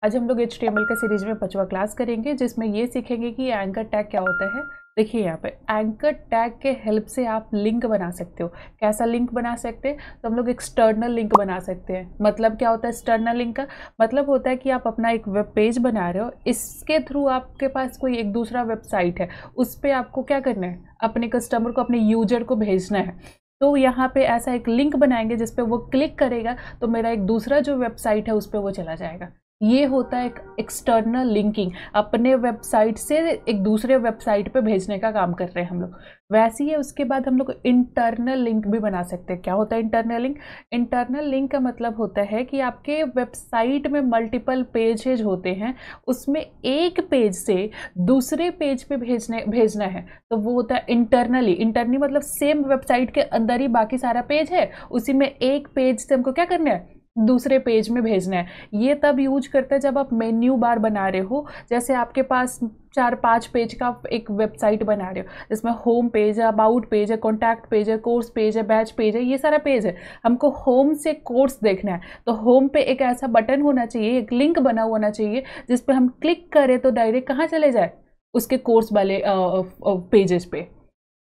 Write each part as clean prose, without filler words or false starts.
आज हम लोग HTML के सीरीज में 5वां क्लास करेंगे, जिसमें ये सीखेंगे कि एंकर टैग क्या होता है। देखिए यहाँ पे एंकर टैग के हेल्प से आप लिंक बना सकते हो। कैसा लिंक बना सकते हैं? तो हम लोग एक्सटर्नल लिंक बना सकते हैं। मतलब क्या होता है एक्सटर्नल लिंक का? मतलब होता है कि आप अपना एक वेब पेज बना रहे हो, इसके थ्रू आपके पास कोई एक दूसरा वेबसाइट है, उस पर आपको क्या करना है, अपने कस्टमर को, अपने यूजर को भेजना है। तो यहाँ पे ऐसा एक लिंक बनाएंगे जिस पे वो क्लिक करेगा तो मेरा एक दूसरा जो वेबसाइट है उस पर वो चला जाएगा। ये होता है एक एक्सटर्नल लिंकिंग, अपने वेबसाइट से एक दूसरे वेबसाइट पे भेजने का काम कर रहे हैं हम लोग। वैसे ही है, उसके बाद हम लोग इंटरनल लिंक भी बना सकते हैं। क्या होता है इंटरनल लिंक? इंटरनल लिंक का मतलब होता है कि आपके वेबसाइट में मल्टीपल पेजेज होते हैं, उसमें एक पेज से दूसरे पेज पे भेजना है, तो वो होता है इंटरनली। इंटरनली मतलब सेम वेबसाइट के अंदर ही बाकी सारा पेज है, उसी में एक पेज से हमको क्या करना है, दूसरे पेज में भेजना है। ये तब यूज करते हैं जब आप मेन्यू बार बना रहे हो, जैसे आपके पास 4-5 पेज का एक वेबसाइट बना रहे हो, जिसमें होम पेज है, अबाउट पेज है, कॉन्टैक्ट पेज है, कोर्स पेज है, बैच पेज है, ये सारा पेज है। हमको होम से कोर्स देखना है, तो होम पे एक ऐसा बटन होना चाहिए, एक लिंक बना होना चाहिए, जिस पे हम क्लिक करें तो डायरेक्ट कहाँ चले जाए, उसके कोर्स वाले पेजेस पे।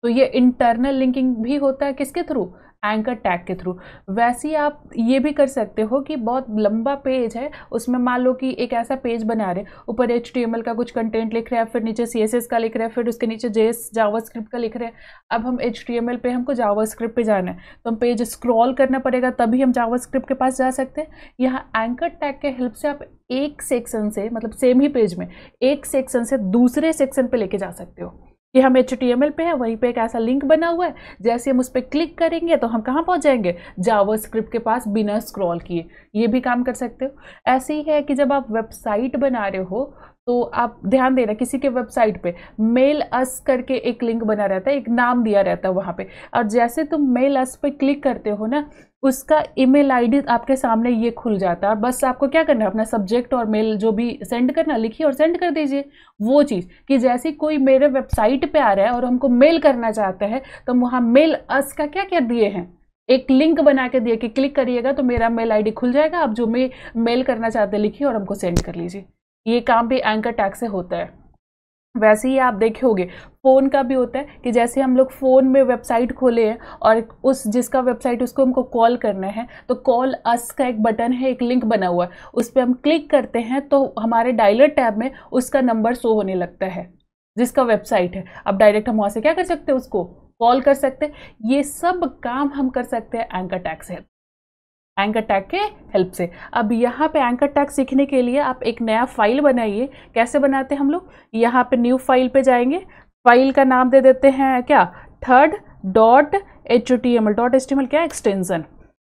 तो ये इंटरनल लिंकिंग भी होता है किसके थ्रू? एंकर टैग के थ्रू। वैसे ही आप ये भी कर सकते हो कि बहुत लंबा पेज है, उसमें मान लो कि एक ऐसा पेज बना रहे, ऊपर HTML का कुछ कंटेंट लिख रहे हैं, फिर नीचे CSS का लिख रहे हैं, फिर उसके नीचे JS जावास्क्रिप्ट का लिख रहे हैं। अब हम HTML पे हमको जावास्क्रिप्ट पे जाना है, तो हम पेज स्क्रॉल करना पड़ेगा, तभी हम जावास्क्रिप्ट के पास जा सकते हैं। यहाँ एंकर टैग के हेल्प से आप एक सेक्शन से, मतलब सेम ही पेज में एक सेक्शन से दूसरे सेक्शन पे लेके जा सकते हो। कि हम HTML पे है, वहीं पे एक ऐसा लिंक बना हुआ है, जैसे हम उस पर क्लिक करेंगे तो हम कहाँ पहुँच जाएंगे, जावास्क्रिप्ट के पास, बिना स्क्रॉल किए। ये भी काम कर सकते हो। ऐसे ही है कि जब आप वेबसाइट बना रहे हो तो आप ध्यान देना, किसी के वेबसाइट पे मेल अस करके एक लिंक बना रहता है, एक नाम दिया रहता है वहाँ पे, और जैसे तुम मेल अस पे क्लिक करते हो ना, उसका ईमेल आईडी आपके सामने ये खुल जाता है, और बस आपको क्या करना है, अपना सब्जेक्ट और मेल जो भी सेंड करना, लिखिए और सेंड कर दीजिए। वो चीज़ कि जैसे कोई मेरे वेबसाइट पे आ रहा है और हमको मेल करना चाहता है, तो हम वहाँ मेल अस का क्या क्या दिए हैं, एक लिंक बना के दिए कि क्लिक करिएगा तो मेरा मेल आईडी खुल जाएगा, आप जो मेल करना चाहते हैं लिखिए और हमको सेंड कर लीजिए। ये काम भी एंकर टैग से होता है। वैसे ही आप देखोगे फ़ोन का भी होता है कि जैसे हम लोग फ़ोन में वेबसाइट खोले हैं और उस जिसका वेबसाइट उसको हमको कॉल करना है, तो कॉल अस का एक बटन है, एक लिंक बना हुआ है, उस पर हम क्लिक करते हैं तो हमारे डायलर टैब में उसका नंबर शो होने लगता है, जिसका वेबसाइट है। अब डायरेक्ट हम वहाँ से क्या कर सकते हैं, उसको कॉल कर सकते हैं। ये सब काम हम कर सकते हैं एंकर टैग से, एंकर टैग के हेल्प से। अब यहाँ पे एंकर टैग सीखने के लिए आप एक नया फाइल बनाइए। कैसे बनाते हैं हम लोग? यहाँ पे न्यू फाइल पे जाएंगे, फाइल का नाम दे देते हैं क्या, third.html क्या एक्सटेंशन।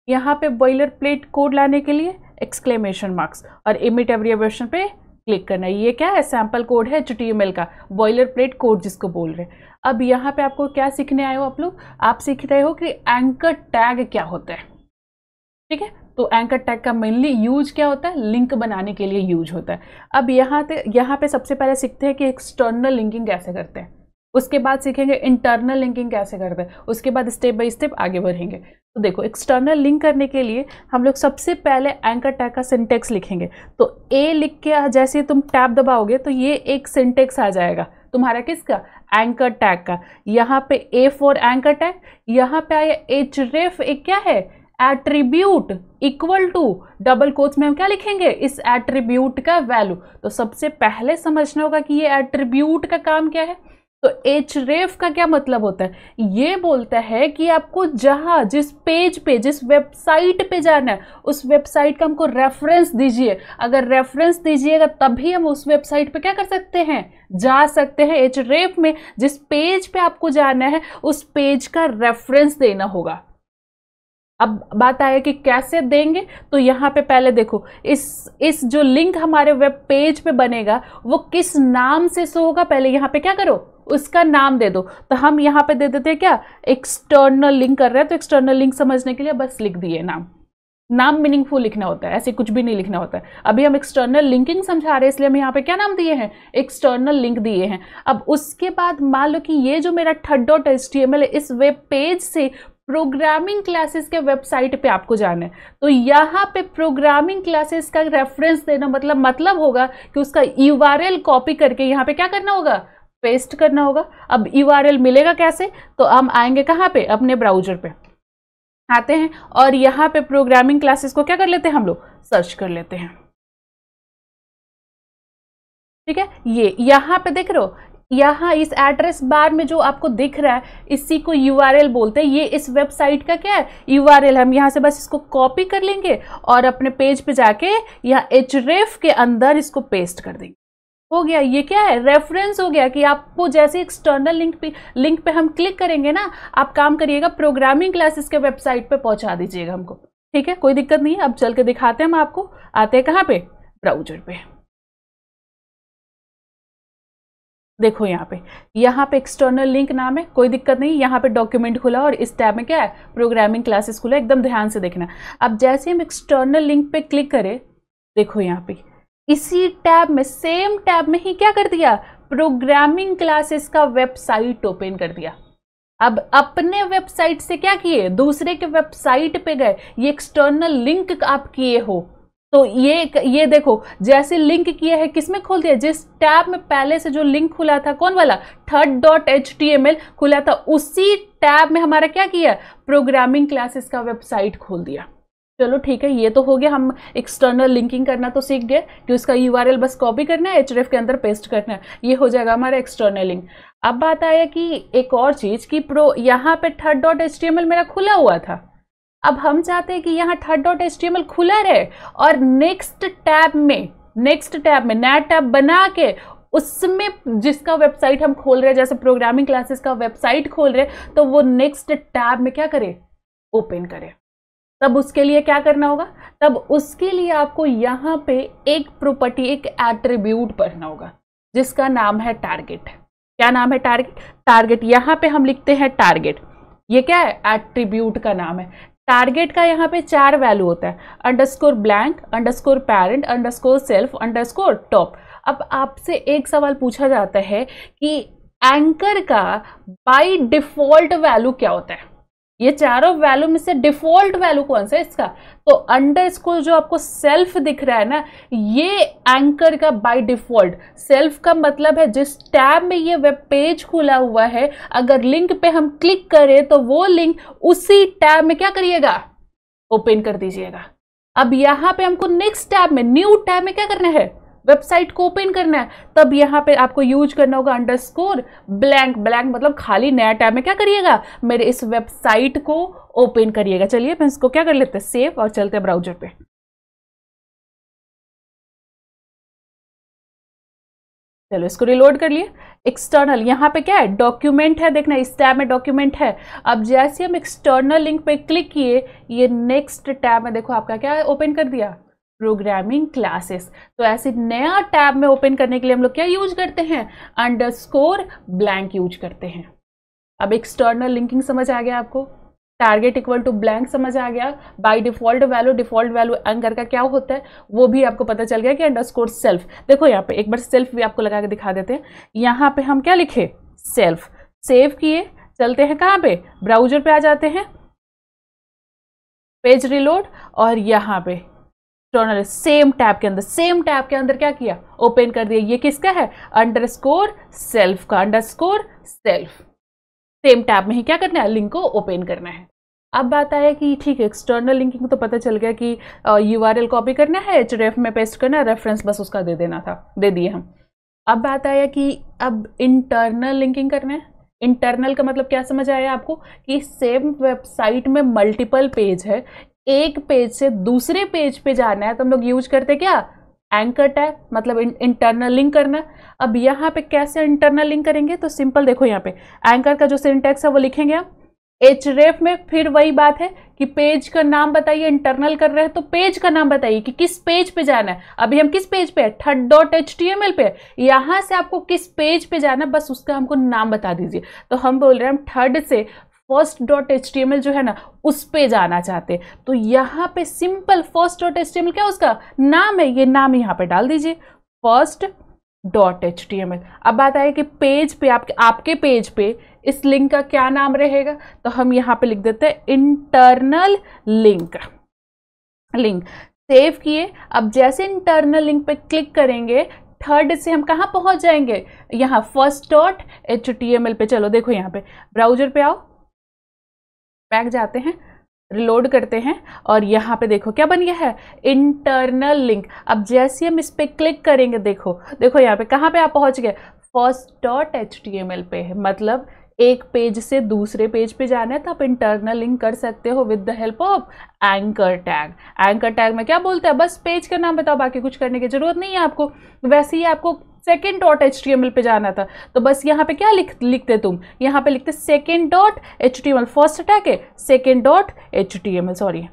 यहाँ पे बॉयलर प्लेट कोड लाने के लिए एक्सक्लेमेशन मार्क्स और इमिट एब्रिविएशन पे क्लिक करना है। ये क्या है, सैम्पल कोड है HTML का, बॉयलर प्लेट कोड जिसको बोल रहे हैं। अब यहाँ पे आपको क्या सीखने आए हो आप लोग? आप सीख रहे हो कि एंकर टैग क्या होता है। ठीक है, तो एंकर टैग का मेनली यूज क्या होता है, लिंक बनाने के लिए यूज होता है। अब यहाँ पे सबसे पहले सीखते हैं कि एक्सटर्नल लिंकिंग कैसे करते हैं, उसके बाद सीखेंगे इंटरनल लिंकिंग कैसे करते हैं, उसके बाद स्टेप बाय स्टेप आगे बढ़ेंगे। तो देखो, एक्सटर्नल लिंक करने के लिए हम लोग सबसे पहले एंकर टैग का सिंटेक्स लिखेंगे। तो ए लिख के जैसे तुम टैब दबाओगे तो ये एक सिंटेक्स आ जाएगा तुम्हारा, किसका, एंकर टैग का। यहाँ पे ए फॉर एंकर टैग, यहाँ पे आया href, एक क्या है, attribute equal to, double quotes में हम क्या लिखेंगे, इस एट्रीब्यूट का वैल्यू। तो सबसे पहले समझना होगा कि ये एट्रीब्यूट का काम क्या है। तो href का क्या मतलब होता है, ये बोलता है कि आपको जहां, जिस पेज पे, जिस वेबसाइट पे जाना है, उस वेबसाइट का हमको रेफरेंस दीजिए। अगर रेफरेंस दीजिएगा तभी हम उस वेबसाइट पे क्या कर सकते हैं, जा सकते हैं। href में जिस पेज पे आपको जाना है उस पेज का रेफरेंस देना होगा। अब बात आया कि कैसे देंगे, तो यहाँ पे पहले देखो, इस जो लिंक हमारे वेब पेज पे बनेगा वो किस नाम से शो होगा, पहले यहाँ पे क्या करो, उसका नाम दे दो। तो हम यहाँ पे दे देते हैं क्या, एक्सटर्नल लिंक कर रहे हैं, तो एक्सटर्नल लिंक समझने के लिए बस लिख दिए नाम मीनिंगफुल लिखना होता है, ऐसे कुछ भी नहीं लिखना होता है। अभी हम एक्सटर्नल लिंकिंग समझा रहे हैं, इसलिए हम यहाँ पे क्या नाम दिए हैं, एक्सटर्नल लिंक दिए हैं। अब उसके बाद मान लो कि ये जो मेरा third.html है, इस वेब पेज से प्रोग्रामिंग क्लासेस के वेबसाइट पे आपको जाना है, तो यहाँ पे प्रोग्रामिंग क्लासेस का रेफरेंस देना मतलब होगा कि उसका यूआरएल कॉपी करके यहाँ पे क्या करना होगा, पेस्ट करना होगा। अब यूआरएल मिलेगा कैसे, तो हम आएंगे कहाँ पे, अपने ब्राउजर पे आते हैं और यहाँ पे प्रोग्रामिंग क्लासेस को क्या कर लेते हैं, हम लोग सर्च कर लेते हैं। ठीक है, ये यहाँ पे देख रहे हो, यहाँ इस एड्रेस बार में जो आपको दिख रहा है इसी को यूआरएल बोलते हैं। ये इस वेबसाइट का क्या है, यूआरएल। हम यहाँ से बस इसको कॉपी कर लेंगे और अपने पेज पे जाके यहाँ href के अंदर इसको पेस्ट कर देंगे। हो गया, ये क्या है, रेफरेंस हो गया कि आपको जैसे एक्सटर्नल लिंक पे हम क्लिक करेंगे ना, आप काम करिएगा प्रोग्रामिंग क्लासेस के वेबसाइट पे पहुंचा दीजिएगा हमको। ठीक है, कोई दिक्कत नहीं है। अब चल के दिखाते हैं हम आपको। आते हैं कहाँ पे, ब्राउजर पे। देखो यहाँ पे एक्सटर्नल लिंक नाम है, कोई दिक्कत नहीं। यहाँ पे डॉक्यूमेंट खुला और इस टैब में क्या है, प्रोग्रामिंग क्लासेस खुला। एकदम ध्यान से देखना। अब जैसे हम एक्सटर्नल लिंक पे क्लिक करें, देखो यहाँ पे इसी टैब में, सेम टैब में ही क्या कर दिया, प्रोग्रामिंग क्लासेस का वेबसाइट ओपन कर दिया। अब अपने वेबसाइट से क्या किए, दूसरे के वेबसाइट पे गए। ये एक्सटर्नल लिंक आप किए हो, तो ये देखो जैसे लिंक किया है, किसमें खोल दिया, जिस टैब में पहले से जो लिंक खुला था, कौन वाला, third.html खुला था, उसी टैब में हमारा क्या किया, प्रोग्रामिंग क्लासेस का वेबसाइट खोल दिया। चलो ठीक है, ये तो हो गया। हम एक्सटर्नल लिंकिंग करना तो सीख गए कि उसका यूआरएल बस कॉपी करना है, href के अंदर पेस्ट करना है, ये हो जाएगा हमारा एक्सटर्नल लिंक। अब बात आया कि एक और चीज कि यहाँ पे third.html मेरा खुला हुआ था। अब हम चाहते हैं कि यहाँ third.html खुला रहे और नेक्स्ट टैब में नया टैब बना के उसमें जिसका वेबसाइट हम खोल रहे हैं, जैसे प्रोग्रामिंग क्लासेस का वेबसाइट खोल रहे हैं, तो वो नेक्स्ट टैब में क्या करे, ओपन करे। तब उसके लिए क्या करना होगा, तब उसके लिए आपको यहाँ पे एक प्रॉपर्टी, एक एट्रीब्यूट पढ़ना होगा जिसका नाम है टारगेट। क्या नाम है, टारगेट। यहाँ पे हम लिखते हैं टारगेट। ये क्या है, एट्रीब्यूट का नाम है। टारगेट का यहाँ पे 4 वैल्यू होता है, _blank, _parent, _self, _top। अब आपसे एक सवाल पूछा जाता है कि एंकर का बाय डिफॉल्ट वैल्यू क्या होता है। ये चारों वैल्यू में से डिफॉल्ट वैल्यू कौन सा है इसका, तो अंडरस्कोर जो आपको सेल्फ दिख रहा है ना, ये एंकर का बाय डिफॉल्ट। सेल्फ का मतलब है जिस टैब में ये वेब पेज खुला हुआ है, अगर लिंक पे हम क्लिक करें तो वो लिंक उसी टैब में क्या करिएगा, ओपन कर दीजिएगा। अब यहाँ पे हमको नेक्स्ट टैब में, न्यू टैब में क्या करना है, वेबसाइट को ओपन करना है। तब यहाँ पे आपको यूज करना होगा _blank। मतलब खाली नया टैब में क्या करिएगा, मेरे इस वेबसाइट को ओपन करिएगा। चलिए मैं इसको क्या कर लेते हैं, सेव, और चलते हैं ब्राउजर पे। चलो इसको रिलोड कर लिए। एक्सटर्नल यहाँ पे क्या है, डॉक्यूमेंट है, देखना इस टैब में डॉक्यूमेंट है। अब जैसे हम एक्सटर्नल लिंक पे क्लिक किए, ये नेक्स्ट टैब में देखो आपका क्या ओपन कर दिया, प्रोग्रामिंग क्लासेस। तो ऐसे नया टैब में ओपन करने के लिए हम लोग क्या यूज करते हैं, _blank यूज करते हैं। अब एक्सटर्नल लिंकिंग समझ आ गया आपको, टारगेट = blank समझ आ गया, बाय डिफॉल्ट वैल्यू एंकर का क्या होता है वो भी आपको पता चल गया कि _self। देखो यहाँ पे एक बार सेल्फ भी आपको लगा के दिखा देते हैं। यहाँ पे हम क्या लिखे, सेल्फ। सेव किए, चलते हैं कहाँ पे, ब्राउजर पे आ जाते हैं, पेज रिलोड, और यहाँ पे सेम टैब के अंदर क्या किया, ओपन कर दिया। ये किसका है, _self का, _self। सेम टैब में ही क्या करना है, लिंक को ओपन करना है। अब बात आया कि ठीक है, एक्सटर्नल लिंकिंग तो पता चल गया कि यूआरएल कॉपी करना है, href में पेस्ट करना है, रेफरेंस बस उसका दे देना था, दे दिए हम। अब बात आया कि अब इंटरनल लिंकिंग करना है। इंटरनल का मतलब क्या समझ आया आपको, कि सेम वेबसाइट में मल्टीपल पेज है, एक पेज से दूसरे पेज पे जाना है, तो हम लोग यूज करते क्या, एंकर टैग, मतलब इंटरनल लिंक करना। अब यहाँ पे कैसे इंटरनल लिंक करेंगे, तो सिंपल देखो यहाँ पे एंकर का जो सिंटैक्स है वो लिखेंगे हम href में। फिर वही बात है कि पेज का नाम बताइए, इंटरनल कर रहे हैं तो पेज का नाम बताइए कि किस पेज पे जाना है। अभी हम किस पेज पे है, third.html पे। यहां से आपको किस पेज पे जाना है, बस उसका हमको नाम बता दीजिए। तो हम बोल रहे हैं हम थर्ड से first.html जो है ना उस पे जाना चाहते, तो यहाँ पे सिंपल first.html क्या उसका नाम है, ये नाम यहाँ पे डाल दीजिए, first.html। अब बात आई कि पेज पे आपके पेज पे इस लिंक का क्या नाम रहेगा, तो हम यहाँ पे लिख देते हैं इंटरनल लिंक। लिंक सेव किए। अब जैसे इंटरनल लिंक पे क्लिक करेंगे, थर्ड से हम कहाँ पहुंच जाएंगे, यहाँ first.html पे। चलो देखो यहाँ पे ब्राउजर पे आओ, बैक जाते हैं, रिलोड करते हैं और यहाँ पे देखो क्या बन गया है, इंटरनल लिंक। अब जैसे हम इस पे क्लिक करेंगे, देखो देखो यहाँ पे कहाँ पे आप पहुंच गए, first.html पे है। मतलब एक पेज से दूसरे पेज पे जाना है तो आप इंटरनल लिंक कर सकते हो with the help of anchor tag. Anchor tag में क्या बोलते हैं, बस पेज का नाम बताओ, बाकी कुछ करने की जरूरत नहीं है आपको। वैसे ही आपको second.html पे जाना था तो बस यहाँ पे क्या लिखते तुम, यहाँ पे लिखते second.html, फर्स्ट टैग है second.html, सॉरी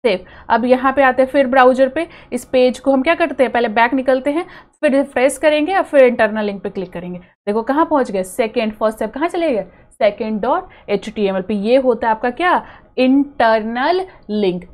सेव। अब यहाँ पे आते हैं फिर ब्राउजर पे, इस पेज को हम क्या करते हैं, पहले बैक निकलते हैं, फिर रिफ्रेश करेंगे और फिर इंटरनल लिंक पे क्लिक करेंगे। देखो कहाँ पहुंच गए, सेकेंड, फर्स्ट स्टेप कहाँ चले गए, second.html पे। ये होता है आपका क्या, इंटरनल लिंक।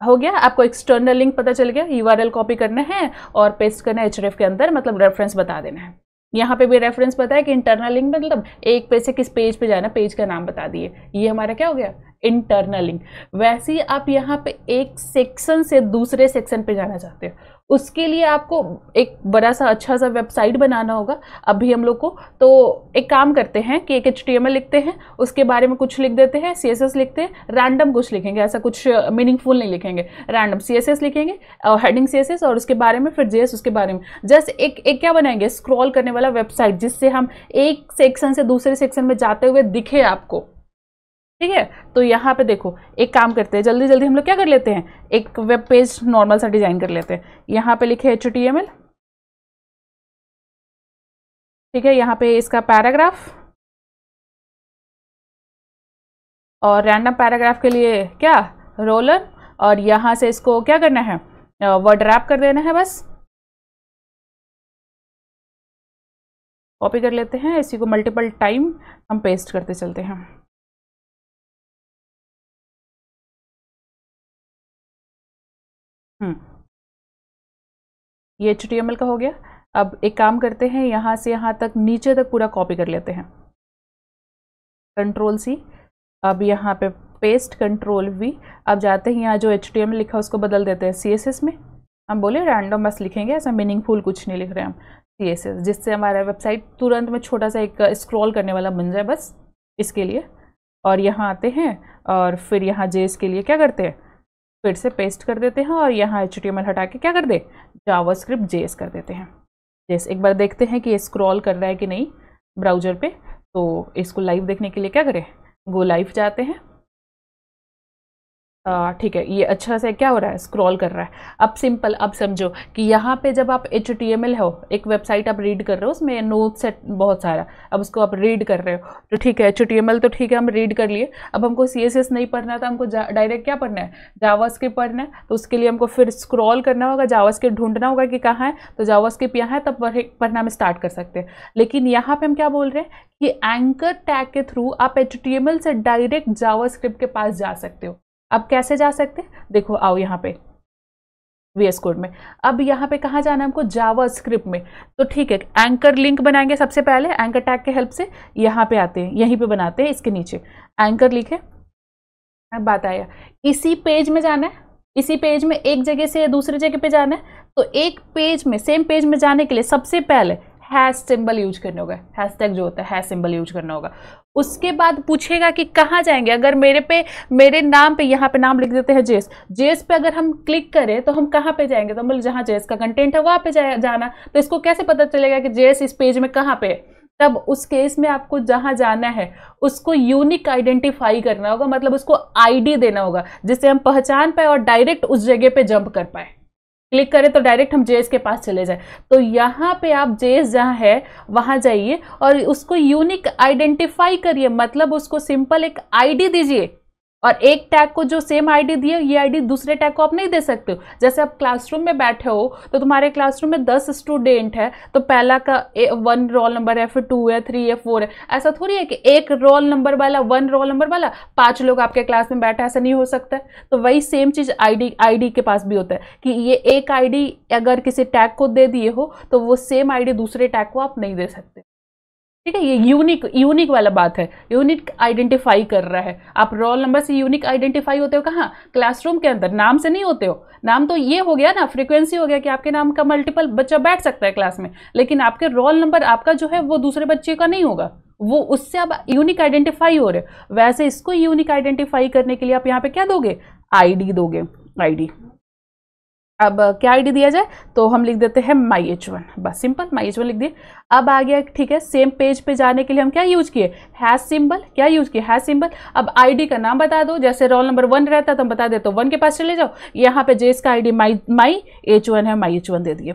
हो गया, आपको एक्सटर्नल लिंक पता चल गया। यूआरएल कॉपी करना है और पेस्ट करना है href के अंदर, मतलब रेफरेंस बता देना है। यहाँ पे भी रेफरेंस पता है कि इंटरनल लिंक मतलब एक पेज से किस पेज पे जाना, पेज का नाम बता दिए, ये हमारा क्या हो गया, इंटरनल लिंक। वैसे ही आप यहाँ पे एक सेक्शन से दूसरे सेक्शन पे जाना चाहते हो, उसके लिए आपको एक बड़ा सा अच्छा सा वेबसाइट बनाना होगा अभी हम लोग को। तो एक काम करते हैं कि एक HTML लिखते हैं, उसके बारे में कुछ लिख देते हैं, CSS लिखते हैं, रैंडम कुछ लिखेंगे, ऐसा कुछ मीनिंगफुल नहीं लिखेंगे, रैंडम CSS लिखेंगे और हेडिंग CSS और उसके बारे में फिर JS उसके बारे में। जस्ट एक क्या बनाएंगे, स्क्रॉल करने वाला वेबसाइट, जिससे हम एक सेक्शन से दूसरे सेक्शन में जाते हुए दिखे आपको। ठीक है, तो यहाँ पे देखो एक काम करते हैं, जल्दी जल्दी हम लोग क्या कर लेते हैं, एक वेब पेज नॉर्मल सा डिजाइन कर लेते हैं। यहाँ पे लिखे HTML, ठीक है, यहाँ पे इसका पैराग्राफ और रैंडम पैराग्राफ के लिए क्या, रोलर, और यहाँ से इसको क्या करना है, वर्ड रैप कर देना है, बस कॉपी कर लेते हैं, इसी को मल्टीपल टाइम हम पेस्ट करते चलते हैं। ये HTML का हो गया। अब एक काम करते हैं, यहाँ से यहाँ तक नीचे तक पूरा कॉपी कर लेते हैं, Ctrl+C। अब यहाँ पे पेस्ट, Ctrl+V। अब जाते हैं यहाँ जो HTML लिखा उसको बदल देते हैं CSS में। हम बोले रैंडम बस लिखेंगे, ऐसा मीनिंगफुल कुछ नहीं लिख रहे हम, CSS, जिससे हमारा वेबसाइट तुरंत में छोटा सा एक स्क्रॉल करने वाला बन जाए, बस इसके लिए। और यहाँ आते हैं और फिर यहाँ JS के लिए क्या करते हैं, फिर से पेस्ट कर देते हैं और यहाँ HTML हटा के क्या कर दे, जावास्क्रिप्ट JS कर देते हैं। JS एक बार देखते हैं कि ये स्क्रॉल कर रहा है कि नहीं ब्राउजर पे। तो इसको लाइव देखने के लिए क्या करें, गो लाइव जाते हैं। ठीक है, ये अच्छा से क्या हो रहा है, स्क्रॉल कर रहा है। अब सिंपल, अब समझो कि यहाँ पे जब आप HTML हो, एक वेबसाइट आप रीड कर रहे हो, उसमें नोट्स है बहुत सारा, अब उसको आप रीड कर रहे हो, तो ठीक है HTML तो ठीक है हम रीड कर लिए। अब हमको CSS नहीं पढ़ना था, हमको डायरेक्ट क्या पढ़ना है, जावास्क्रिप्ट पढ़ना है। तो उसके लिए हमको फिर स्क्रॉल करना होगा, जावास्क्रिप्ट ढूंढना होगा कि कहाँ है, तो जावास्क्रिप्ट यहाँ है, तब पढ़ना में स्टार्ट कर सकते हैं। लेकिन यहाँ पे हम क्या बोल रहे हैं कि एंकर टैग के थ्रू आप HTML से डायरेक्ट जावास्क्रिप्ट के पास जा सकते हो। अब कैसे जा सकते हैं, देखो आओ यहाँ पे VS कोड में। अब यहाँ पे कहाँ जाना है हमको, जावास्क्रिप्ट में। तो ठीक है, एंकर लिंक बनाएंगे सबसे पहले एंकर टैग के हेल्प से। यहाँ पे आते हैं, यहीं पे बनाते हैं, इसके नीचे एंकर लिखे। अब बात आया, इसी पेज में जाना है, इसी पेज में एक जगह से दूसरी जगह पे जाना है। तो एक पेज में, सेम पेज में जाने के लिए सबसे पहले हैश सिंबल यूज करना होगा, हैशटैग जो होता है हैश सिंबल यूज करना होगा। उसके बाद पूछेगा कि कहाँ जाएंगे। अगर मेरे नाम पे, यहाँ पे नाम लिख देते हैं JS पे अगर हम क्लिक करें तो हम कहाँ पे जाएंगे, तो मतलब जहाँ JS का कंटेंट है वहाँ पे जाना। तो इसको कैसे पता चलेगा कि JS इस पेज में कहाँ पे है, तब उस केस में आपको जहाँ जाना है उसको यूनिक आइडेंटिफाई करना होगा, मतलब उसको ID देना होगा, जिससे हम पहचान पाए और डायरेक्ट उस जगह पे जंप कर पाए। क्लिक करें तो डायरेक्ट हम JS के पास चले जाए। तो यहाँ पे आप JS जहाँ है वहां जाइए और उसको यूनिक आइडेंटिफाई करिए, मतलब उसको सिंपल एक ID दीजिए। और एक टैग को जो सेम ID दिए, ये ID दूसरे टैग को आप नहीं दे सकते हो। जैसे आप क्लासरूम में बैठे हो तो तुम्हारे क्लासरूम में 10 स्टूडेंट है, तो पहला का 1 रोल नंबर है, फिर 2 है, 3 है, 4 है। ऐसा थोड़ी है कि एक रोल नंबर वाला, 1 रोल नंबर वाला 5 लोग आपके क्लास में बैठे, ऐसा नहीं हो सकता है। तो वही सेम चीज ID के पास भी होता है कि ये एक ID अगर किसी टैग को दे दिए हो तो वो सेम ID दूसरे टैग को आप नहीं दे सकते। ठीक है, ये यूनिक वाला बात है, यूनिक आइडेंटिफाई कर रहा है। आप रोल नंबर से यूनिक आइडेंटिफाई होते हो कहाँ? क्लासरूम के अंदर, नाम से नहीं होते हो। नाम तो ये हो गया ना, फ्रीक्वेंसी हो गया कि आपके नाम का मल्टीपल बच्चा बैठ सकता है क्लास में, लेकिन आपके रोल नंबर आपका जो है वो दूसरे बच्चे का नहीं होगा, वो उससे आप यूनिक आइडेंटिफाई हो रहे हो। वैसे इसको यूनिक आइडेंटिफाई करने के लिए आप यहाँ पे क्या दोगे? आईडी दोगे, आईडी। अब क्या आईडी दिया जाए? तो हम लिख देते हैं myh1, बस सिंपल myh1 लिख दिए। अब आ गया, ठीक है, सेम पेज पे जाने के लिए हम क्या यूज किए? Hash symbol. क्या यूज किए? Hash symbol. अब आईडी का नाम बता दो, जैसे रोल नंबर 1 रहता तो हम बता दे, तो 1 के पास चले जाओ। यहाँ पे जेस का आईडी myh1 है, myh1 दे दिए,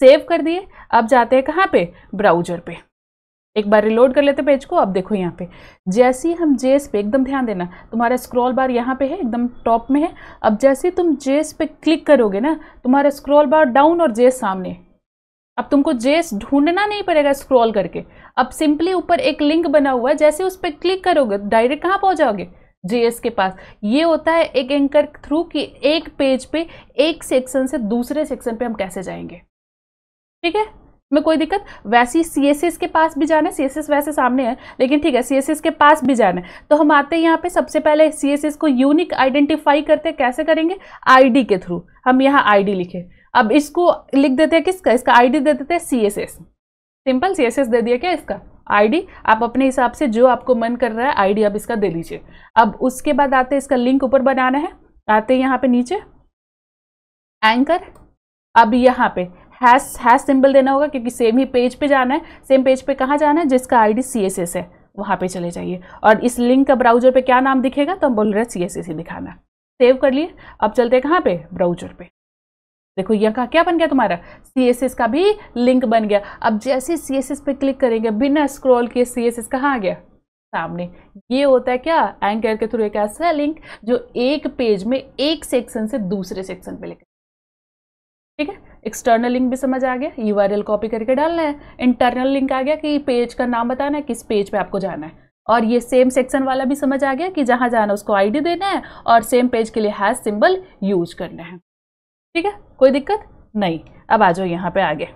सेव कर दिए। अब जाते हैं कहाँ पे? ब्राउजर पे। एक बार रिलोड कर लेते पेज को। अब देखो यहाँ पे जैसे ही हम जेस पे, एकदम ध्यान देना, तुम्हारा स्क्रॉल बार यहाँ पे है, एकदम टॉप में है। अब जैसे तुम जेस पे क्लिक करोगे ना, तुम्हारा स्क्रॉल बार डाउन और जेस सामने। अब तुमको जेस ढूंढना नहीं पड़ेगा स्क्रॉल करके, अब सिंपली ऊपर एक लिंक बना हुआ है, जैसे उस पर क्लिक करोगे डायरेक्ट कहाँ पहुंच जाओगे? जेएस के पास। ये होता है एक एंकर थ्रू कि एक पेज पे एक सेक्शन से दूसरे सेक्शन पे हम कैसे जाएंगे। ठीक है, में कोई दिक्कत? वैसे ही सीएसएस के पास भी जाना है, सीएसएस वैसे सामने है, लेकिन ठीक है, सीएसएस के पास भी जाना है। तो हम आते हैं यहाँ पे, सबसे पहले सीएसएस को यूनिक आइडेंटिफाई करते हैं। कैसे करेंगे? आईडी के थ्रू। हम यहाँ आईडी लिखे, अब इसको लिख देते हैं किसका? इसका आईडी दे देते हैं सीएसएस। सिंपल, सीएसएस दे दिया क्या इसका आईडी। आप अपने हिसाब से जो आपको मन कर रहा है आईडी अब इसका दे लीजिए। अब उसके बाद आते हैं, इसका लिंक ऊपर बनाना है। आते हैं यहाँ पे नीचे एंकर। अब यहाँ पे हैश सिंबल देना होगा, क्योंकि सेम ही पेज पे जाना है। सेम पेज पे कहाँ जाना है? जिसका आईडी सीएसएस है वहाँ पे चले जाइए। और इस लिंक का ब्राउजर पे क्या नाम दिखेगा? तो हम बोल रहे हैं सीएसएस ही दिखाना। सेव कर लिए। अब चलते हैं कहाँ पे? ब्राउजर पे। देखो यहाँ क्या बन गया तुम्हारा? सीएसएस का भी लिंक बन गया। अब जैसे सीएसएस पे क्लिक करेंगे, बिना स्क्रॉल किए सीएसएस कहाँ आ गया? सामने। ये होता है क्या? एंकर के थ्रू एक ऐसा लिंक जो एक पेज में एक सेक्शन से दूसरे सेक्शन पे लेकर। ठीक है, एक्सटर्नल लिंक भी समझ आ गया, यूआरएल कॉपी करके डालना है। इंटरनल लिंक आ गया कि पेज का नाम बताना है, किस पेज पे आपको जाना है। और ये सेम सेक्शन वाला भी समझ आ गया कि जहां जाना उसको आईडी देना है और सेम पेज के लिए हैश सिंबल यूज करना है। ठीक है, कोई दिक्कत नहीं। अब आ जाओ यहाँ पे आगे।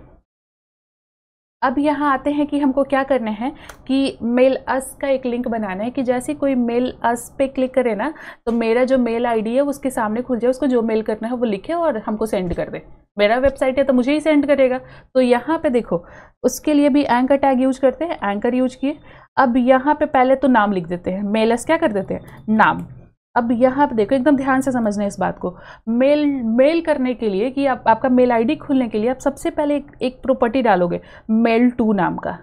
अब यहाँ आते हैं कि हमको क्या करना है कि मेल अस का एक लिंक बनाना है कि जैसे कोई मेल अस पे क्लिक करे ना, तो मेरा जो मेल आईडी है उसके सामने खुल जाए, उसको जो मेल करना है वो लिखे और हमको सेंड कर दे। मेरा वेबसाइट है तो मुझे ही सेंड करेगा। तो यहाँ पे देखो, उसके लिए भी एंकर टैग यूज करते हैं, एंकर यूज किए। अब यहाँ पे पहले तो नाम लिख देते हैं, मेल अस क्या कर देते हैं? नाम। अब यहाँ पे देखो, एकदम ध्यान से समझना है इस बात को। मेल करने के लिए कि आपका मेल आईडी खुलने के लिए आप सबसे पहले एक प्रॉपर्टी डालोगे, mail2 नाम का,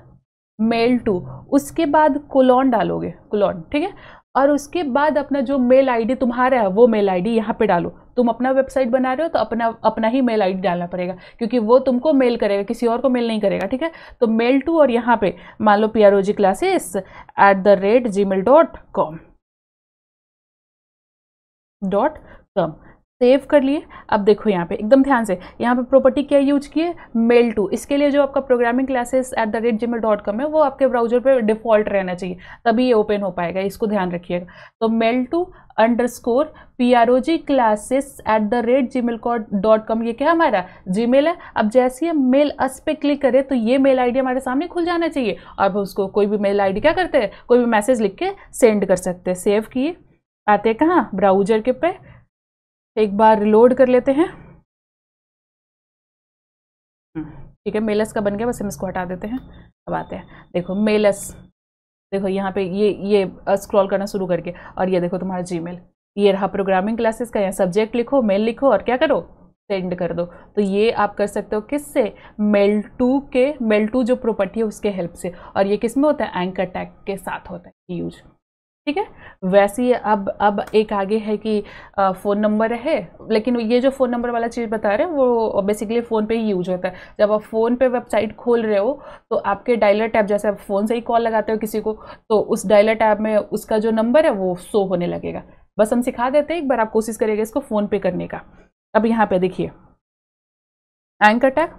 mail2। उसके बाद कोलॉन डालोगे, कोलॉन, ठीक है। और उसके बाद अपना जो मेल आईडी तुम्हारा है वो मेल आईडी यहाँ पे डालो। तुम अपना वेबसाइट बना रहे हो तो अपना ही मेल आईडी डालना पड़ेगा, क्योंकि वो तुमको मेल करेगा, किसी और को मेल नहीं करेगा। ठीक है, तो mail2 और यहाँ पे मान लो progclasses@gmail.com सेव कर लिए। अब देखो यहाँ पे एकदम ध्यान से, यहाँ पे प्रॉपर्टी क्या यूज किए? mail2। इसके लिए जो आपका programmingclasses@gmail.com है वो आपके ब्राउजर पे डिफॉल्ट रहना चाहिए, तभी ये ओपन हो पाएगा, इसको ध्यान रखिएगा। तो mail2_progclasses@gmail.com, ये क्या हमारा जीमेल है। अब जैसे ही हम मेल अस पे क्लिक करें तो ये मेल आईडी हमारे सामने खुल जाना चाहिए। अब उसको कोई भी मेल आईडी क्या करते हैं, कोई भी मैसेज लिख के सेंड कर सकते हैं। सेव किए, आते हैं कहाँ? ब्राउजर के पे। एक बार रिलोड कर लेते हैं। ठीक है, मेलस का बन गया, बस हम इसको हटा देते हैं। अब आते हैं, देखो मेलस, देखो यहाँ पे ये स्क्रॉल करना शुरू करके, और ये देखो तुम्हारा जीमेल, ये रहा प्रोग्रामिंग क्लासेस का। यहाँ सब्जेक्ट लिखो, मेल लिखो और क्या करो? सेंड कर दो। तो ये आप कर सकते हो किससे? mail2 जो प्रॉपर्टी है उसके हेल्प से। और ये किस में होता है? एंकर टैग के साथ होता है यूज। ठीक है, वैसे ही अब एक आगे है कि फ़ोन नंबर है, लेकिन ये जो फ़ोन नंबर वाला चीज़ बता रहे हैं वो बेसिकली फ़ोन पे ही यूज होता है। जब आप फ़ोन पे वेबसाइट खोल रहे हो तो आपके डायलर टैब, जैसे आप फ़ोन से ही कॉल लगाते हो किसी को, तो उस डायलर टैब में उसका जो नंबर है वो शो होने लगेगा। बस हम सिखा देते हैं, एक बार आप कोशिश करिएगा इसको फ़ोन पे करने का। अब यहाँ पे देखिए एंकर टैग,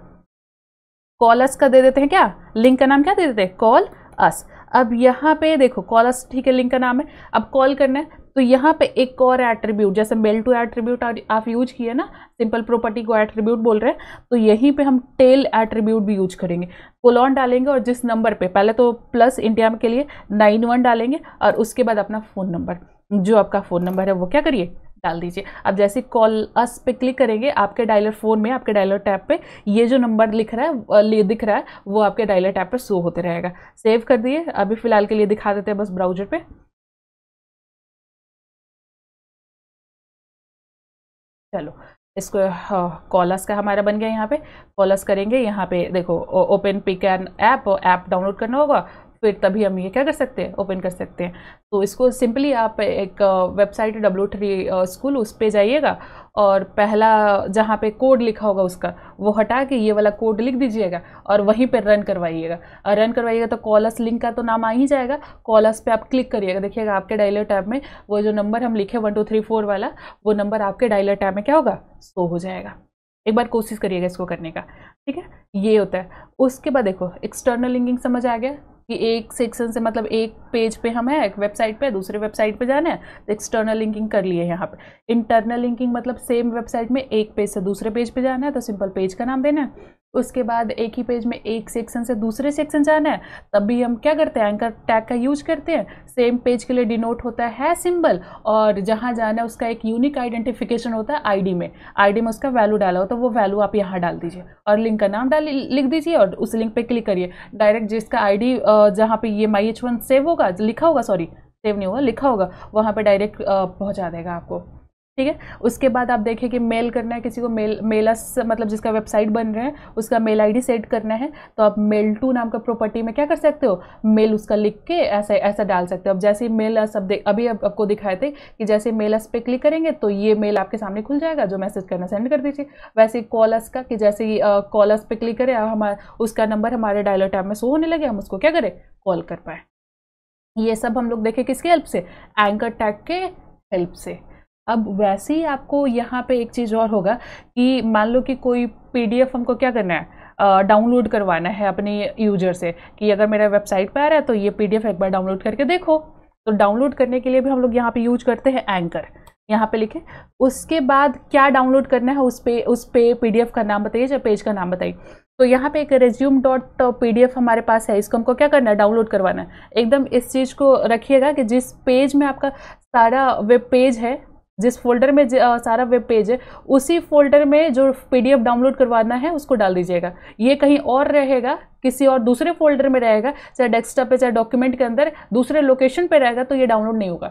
कॉल अस का दे देते हैं क्या? लिंक का नाम क्या दे देते हैं? कॉल अस। अब यहाँ पे देखो कॉल अस, ठीक है, लिंक का नाम है। अब कॉल करना है, तो यहाँ पे एक और एट्रीब्यूट, जैसे मेल टू एट्रीब्यूट आप यूज किए ना, सिंपल प्रॉपर्टी को एट्रीब्यूट बोल रहे हैं, तो यहीं पे हम टेल एट्रीब्यूट भी यूज करेंगे। कोलॉन डालेंगे और जिस नंबर पे, पहले तो प्लस इंडिया के लिए 91 डालेंगे और उसके बाद अपना फ़ोन नंबर, जो आपका फ़ोन नंबर है वो क्या करिए, डाल दीजिए। अब जैसे कॉल अस पे क्लिक करेंगे, आपके डायलर फ़ोन में, आपके डायलर टैब पे ये जो नंबर दिख रहा है वो आपके डायलर टैब पे शो होते रहेगा। सेव कर दिए। अभी फ़िलहाल के लिए दिखा देते हैं बस ब्राउज़र पे। चलो इसको, कॉलस का हमारा बन गया। यहाँ पे कॉलस करेंगे, यहाँ पे देखो open pick n app, app download करना होगा, फिर तभी हम ये क्या कर सकते हैं, ओपन कर सकते हैं। तो इसको सिंपली आप एक वेबसाइट W3 स्कूल, उस पे जाइएगा और पहला जहाँ पे कोड लिखा होगा उसका वो हटा के ये वाला कोड लिख दीजिएगा और वहीं पे रन करवाइएगा। और रन करवाइएगा तो कॉलस लिंक का तो नाम आ ही जाएगा। कॉलस पे आप क्लिक करिएगा, देखिएगा आपके डायलर टैब में वो जो नंबर हम लिखे 1234 वाला, वो नंबर आपके डायलर टैब में क्या होगा, शो हो जाएगा। एक बार कोशिश करिएगा इसको करने का, ठीक है। ये होता है। उसके बाद देखो एक्सटर्नल लिंकिंग समझ आ गया कि एक सेक्शन से, मतलब एक पेज पे हम है, एक वेबसाइट पे, दूसरे वेबसाइट पे जाना है तो एक्सटर्नल लिंकिंग कर लिए यहाँ पे। इंटरनल लिंकिंग मतलब सेम वेबसाइट में एक पेज से दूसरे पेज पे जाना है तो सिंपल पेज का नाम देना है। उसके बाद एक ही पेज में एक सेक्शन से दूसरे सेक्शन जाना है, तब भी हम क्या करते हैं, एंकर टैग का यूज करते हैं। सेम पेज के लिए डिनोट होता है सिंबल, और जहाँ जाना है उसका एक यूनिक आइडेंटिफिकेशन होता है आईडी में उसका वैल्यू डाला हो तो वो वैल्यू आप यहाँ डाल दीजिए और लिंक का नाम लिख दीजिए और उस लिंक पे क्लिक करिए। डायरेक्ट जिसका आईडी जहाँ पे ये MyH1 सेव होगा, लिखा होगा, सॉरी सेव नहीं होगा, लिखा होगा, वहाँ पे डायरेक्ट पहुँचा देगा आपको, ठीक है। उसके बाद आप देखें कि मेल करना है किसी को, मेलस मतलब जिसका वेबसाइट बन रहा है उसका मेल आईडी सेट करना है, तो आप मेल टू नाम का प्रॉपर्टी में क्या कर सकते हो, मेल उसका लिख के ऐसा ऐसा डाल सकते हो। अब जैसे मेलस, अब अभी आपको दिखाए थे कि जैसे मेलस पे क्लिक करेंगे तो ये मेल आपके सामने खुल जाएगा, जो मैसेज करना सेंड कर दीजिए। वैसे कॉलस का, कि जैसे ही कॉलस पे क्लिक करें हमारा उसका नंबर हमारे डायलर टैब में शो होने लगे, हम उसको क्या करें, कॉल कर पाए। ये सब हम लोग देखें किसके हेल्प से, एंकर टैग के हेल्प से। अब वैसे ही आपको यहाँ पे एक चीज़ और होगा कि मान लो कि कोई PDF हमको क्या करना है, डाउनलोड करवाना है अपने यूजर से, कि अगर मेरा वेबसाइट पे आ रहा है तो ये PDF एक बार डाउनलोड करके देखो। तो डाउनलोड करने के लिए भी हम लोग यहाँ पे यूज करते हैं एंकर, यहाँ पे लिखे। उसके बाद क्या डाउनलोड करना है उस पे PDF का नाम बताइए, या पेज का नाम बताइए। तो यहाँ पे एक resume.pdf हमारे पास है, इसको हमको क्या करना है, डाउनलोड करवाना है। एकदम इस चीज़ को रखिएगा कि जिस पेज में आपका सारा वेब पेज है, जिस फोल्डर में सारा वेब पेज है, उसी फोल्डर में जो PDF डाउनलोड करवाना है उसको डाल दीजिएगा। ये कहीं और रहेगा, किसी और दूसरे फोल्डर में रहेगा, चाहे डेस्कटॉप पे चाहे डॉक्यूमेंट के अंदर दूसरे लोकेशन पे रहेगा, तो ये डाउनलोड नहीं होगा।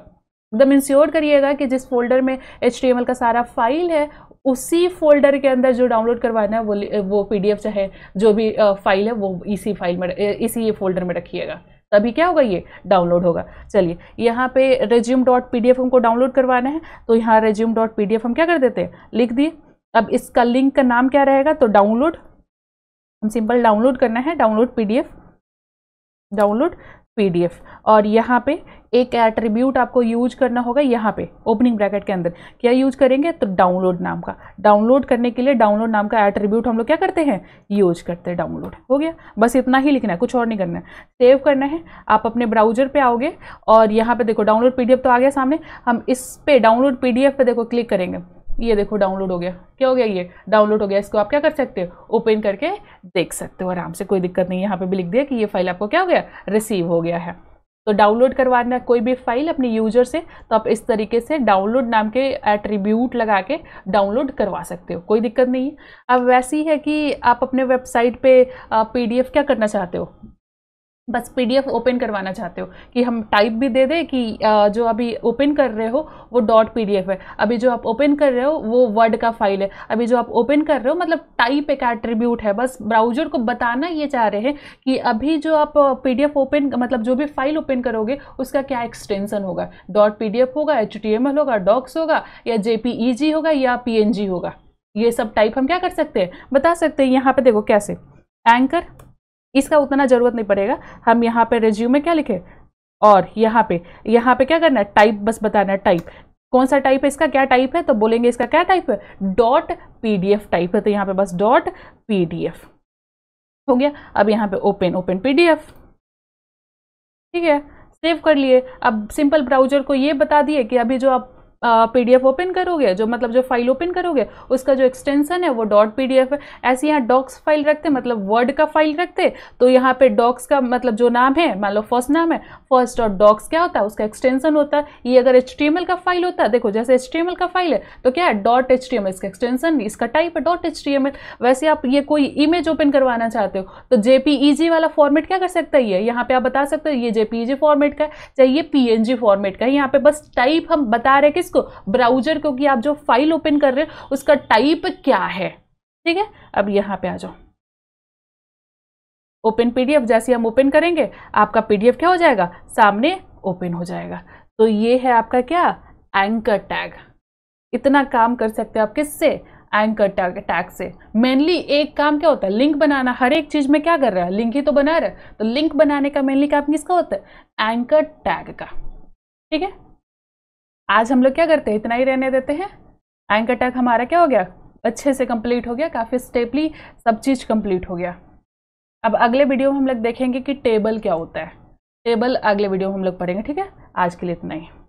एकदम इंश्योर करिएगा कि जिस फोल्डर में HTML का सारा फाइल है उसी फोल्डर के अंदर जो डाउनलोड करवाना है वो PDF चाहे जो भी फाइल है वो इसी फाइल में, इसी फोल्डर में रखिएगा, तभी क्या होगा, ये डाउनलोड होगा। चलिए यहाँ पे resume.pdf हमको डाउनलोड करवाना है, तो यहाँ resume.pdf हम क्या कर देते हैं, लिख दिए। अब इसका लिंक का नाम क्या रहेगा, तो डाउनलोड, हम सिंपल डाउनलोड करना है, डाउनलोड PDF। और यहाँ पे एक एट्रीब्यूट आपको यूज करना होगा, यहाँ पे ओपनिंग ब्रैकेट के अंदर क्या यूज करेंगे, तो डाउनलोड नाम का। डाउनलोड करने के लिए डाउनलोड नाम का एट्रीब्यूट हम लोग क्या करते हैं, यूज करते हैं। डाउनलोड हो गया, बस इतना ही लिखना है, कुछ और नहीं करना है। सेव करना है, आप अपने ब्राउजर पे आओगे और यहाँ पे देखो डाउनलोड PDF तो आ गया सामने। हम इस पे डाउनलोड PDF पे देखो क्लिक करेंगे, ये देखो डाउनलोड हो गया। क्या हो गया, ये डाउनलोड हो गया। इसको आप क्या कर सकते हो, ओपन करके देख सकते हो आराम से, कोई दिक्कत नहीं। यहाँ पे भी लिख दिया कि ये फाइल आपको क्या हो गया, रिसीव हो गया है। तो डाउनलोड करवाना कोई भी फाइल अपने यूजर से, तो आप इस तरीके से डाउनलोड नाम के एट्रीब्यूट लगा के डाउनलोड करवा सकते हो, कोई दिक्कत नहीं है। अब वैसी है कि आप अपने वेबसाइट पे PDF क्या करना चाहते हो, बस PDF ओपन करवाना चाहते हो, कि हम टाइप भी दे दें कि जो अभी ओपन कर रहे हो वो .pdf है, अभी जो आप ओपन कर रहे हो वो वर्ड का फाइल है, अभी जो आप ओपन कर रहे हो मतलब टाइप एक एट्रीब्यूट है। बस ब्राउजर को बताना ये चाह रहे हैं कि अभी जो आप PDF ओपन, मतलब जो भी फाइल ओपन करोगे उसका क्या एक्सटेंशन होगा, .pdf होगा, HTML होगा, डॉक्स होगा, या JPEG होगा, या PNG होगा। ये सब टाइप हम क्या कर सकते हैं, बता सकते हैं। यहाँ पे देखो कैसे, एंकर, इसका उतना जरूरत नहीं पड़ेगा। हम यहाँ पे रिज्यूम में क्या लिखे, और यहाँ पे क्या करना है, टाइप बस बताना है। टाइप कौन सा टाइप है, इसका क्या टाइप है, तो बोलेंगे इसका क्या टाइप है, .pdf टाइप है, तो यहाँ पे बस .pdf हो गया। अब यहाँ पे ओपन PDF, ठीक है। सेव कर लिए। अब सिंपल ब्राउजर को ये बता दिए कि अभी जो आप PDF ओपन करोगे, जो मतलब जो फाइल ओपन करोगे उसका जो एक्सटेंशन है वो .pdf है। ऐसे यहाँ डॉक्स फाइल रखते, मतलब वर्ड का फाइल रखते, तो यहाँ पे डॉक्स का मतलब जो नाम है, मान लो फर्स्ट नाम है, फर्स्ट डॉट डॉक्स क्या होता है, उसका एक्सटेंशन होता है। ये अगर HTML का फाइल होता है, देखो जैसे HTML का फाइल है तो क्या है .html, इसका एक्सटेंशन, इसका टाइप है .html। वैसे आप ये कोई इमेज ओपन करवाना चाहते हो तो JPEG वाला फॉर्मेट क्या कर सकता है, ये यहाँ पे आप बता सकते हो ये JPEG फॉर्मेट का है, चाहे ये PNG फॉर्मेट का है। यहाँ पे बस टाइप हम बता रहे किसको, ब्राउजर को, कि आप जो फाइल ओपन कर रहे हो उसका टाइप क्या है। ठीक है, अब यहां पे आ जाओ, ओपन PDF। जैसे हम ओपन करेंगे आपका PDF क्या हो जाएगा, सामने ओपन हो जाएगा। तो ये है आपका क्या, एंकर टैग। इतना काम कर सकते हो आप किससे, एंकर टैग से। मेनली एक काम क्या होता है, लिंक बनाना। हर एक चीज में क्या कर रहा है, लिंक ही तो बना रहा है। तो लिंक बनाने का मेनली काम किसका होता है, एंकर टैग का। ठीक है, आज हम लोग क्या करते हैं, इतना ही रहने देते हैं। एंकर टैग हमारा क्या हो गया, अच्छे से कंप्लीट हो गया, काफी स्टेपली सब चीज कंप्लीट हो गया। अब अगले वीडियो में हम लोग देखेंगे कि टेबल क्या होता है। टेबल अगले वीडियो में हम लोग पढ़ेंगे। ठीक है, आज के लिए इतना ही।